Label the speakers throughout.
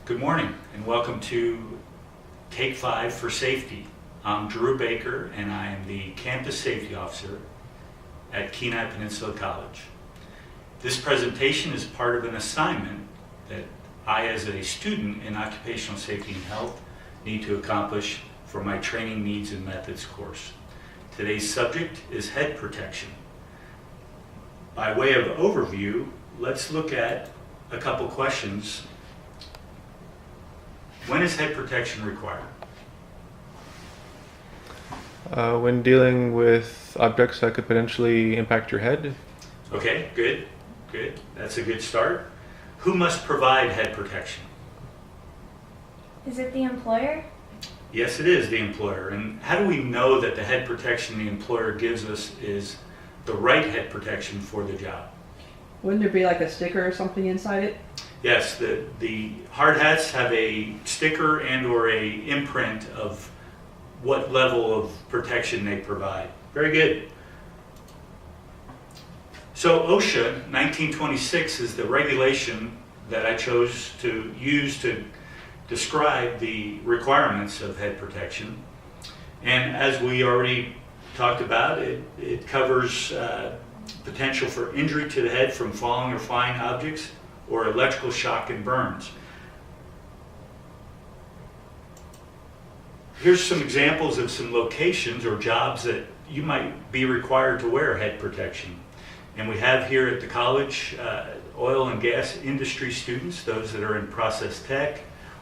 Speaker 1: Good morning and welcome to Take 5 for Safety. I'm Drew Baker and I am the Campus Safety Officer at Kenai Peninsula College. This presentation is part of an assignment that I, as a student in occupational safety and health, need to accomplish for my Training Needs and Methods course. Today's subject is head protection. By way of overview, let's look at a couple questions. When is head protection required?
Speaker 2: When dealing with objects that could potentially impact your head.
Speaker 1: Okay, good. That's a good start. Who must provide head protection?
Speaker 3: Is it the employer?
Speaker 1: Yes, it is the employer. And how do we know that the head protection the employer gives us is the right head protection for the job?
Speaker 4: Wouldn't there be like a sticker or something inside it?
Speaker 1: Yes, the hard hats have a sticker and or a imprint of what level of protection they provide. Very good. So OSHA 1926 is the regulation that I chose to use to describe the requirements of head protection. And as we already talked about, it covers potential for injury to the head from falling or flying objects, or electrical shock and burns. Here's some examples of some locations or jobs that you might be required to wear head protection. And we have here at the college oil and gas industry students, those that are in process tech,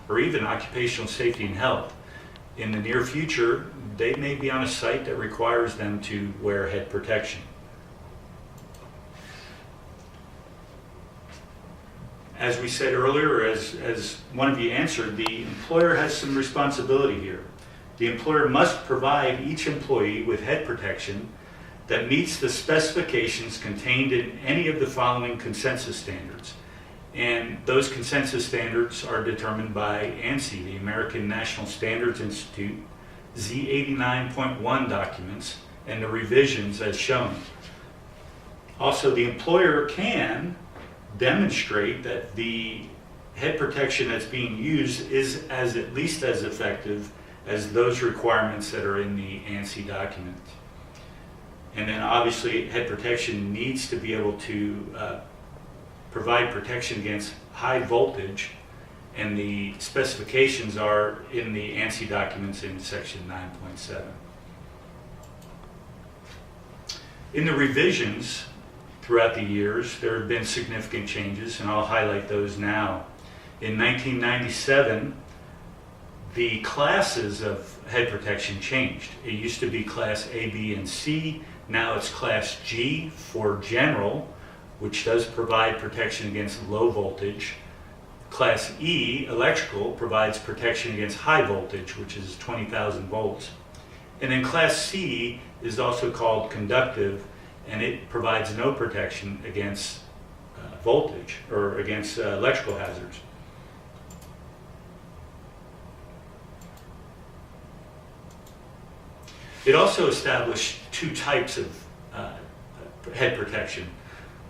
Speaker 1: or even occupational safety and health. In the near future, they may be on a site that requires them to wear head protection. As we said earlier, as one of you answered, the employer has some responsibility here. The employer must provide each employee with head protection that meets the specifications contained in any of the following consensus standards. And those consensus standards are determined by ANSI, the American National Standards Institute, Z89.1 documents, and the revisions as shown. Also, the employer can demonstrate that the head protection that's being used is at least as effective as those requirements that are in the ANSI document. And then obviously head protection needs to be able to provide protection against high voltage, and the specifications are in the ANSI documents in section 9.7. In the revisions throughout the years, there have been significant changes, and I'll highlight those now. In 1997, the classes of head protection changed. It used to be class A, B, and C. Now it's class G for general, which does provide protection against low voltage. Class E, electrical, provides protection against high voltage, which is 20,000 volts. And then class C is also called conductive, and it provides no protection against voltage or against electrical hazards. It also established two types of head protection.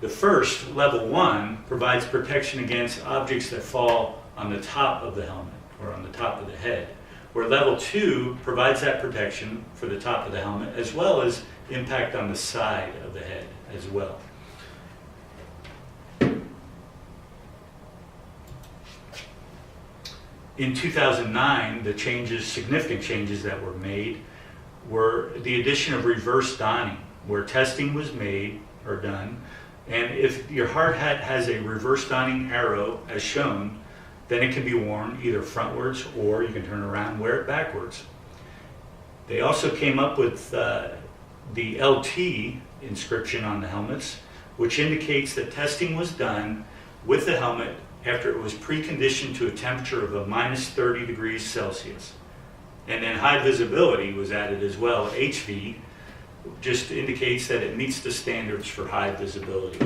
Speaker 1: The first, level 1, provides protection against objects that fall on the top of the helmet or on the top of the head, where level 2 provides that protection for the top of the helmet as well as impact on the side of the head as well. In 2009, the significant changes that were made were the addition of reverse donning, where testing was made or done, and if your hard hat has a reverse donning arrow as shown, then it can be worn either frontwards or you can turn around and wear it backwards. They also came up with the LT inscription on the helmets, which indicates that testing was done with the helmet after it was preconditioned to a temperature of a minus 30 degrees Celsius. And then high visibility was added as well. HV just indicates that it meets the standards for high visibility.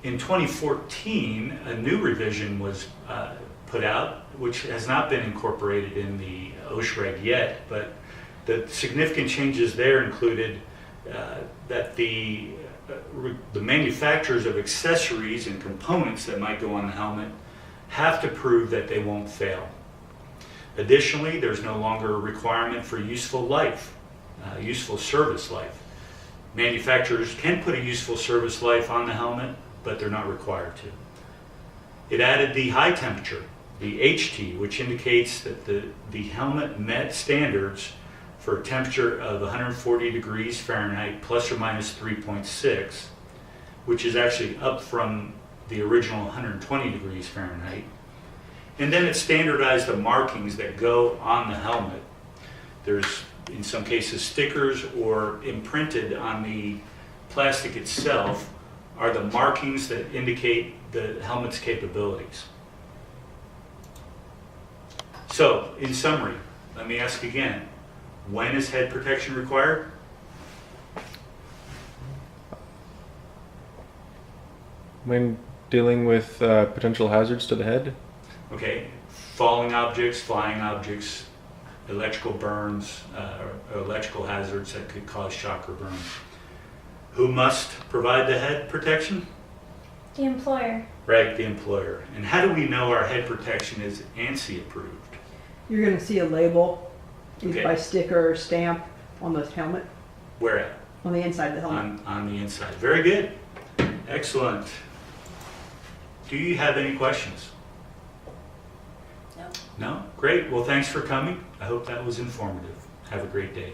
Speaker 1: In 2014, a new revision was put out, which has not been incorporated in the OSHA reg yet, but the significant changes there included that the the manufacturers of accessories and components that might go on the helmet have to prove that they won't fail. Additionally, there's no longer a requirement for useful life, useful service life. Manufacturers can put a useful service life on the helmet, but they're not required to. It added the high temperature, the HT, which indicates that the helmet met standards for a temperature of 140 degrees Fahrenheit plus or minus 3.6, which is actually up from the original 120 degrees Fahrenheit. And then it standardized the markings that go on the helmet. There's, in some cases, stickers, or imprinted on the plastic itself are the markings that indicate the helmet's capabilities. So, in summary, let me ask again, when is head protection required?
Speaker 2: When dealing with potential hazards to the head?
Speaker 1: Okay, falling objects, flying objects, electrical burns, or electrical hazards that could cause shock or burn. Who must provide the head protection?
Speaker 3: The employer.
Speaker 1: Right, the employer. And how do we know our head protection is ANSI approved?
Speaker 4: You're going to see a label, either
Speaker 1: Okay.
Speaker 4: by sticker or stamp, on the helmet,
Speaker 1: Where at?
Speaker 4: on the inside of the helmet.
Speaker 1: On the inside. Very good. Excellent. Do you have any questions?
Speaker 3: No.
Speaker 1: No? Great. Well, thanks for coming. I hope that was informative. Have a great day.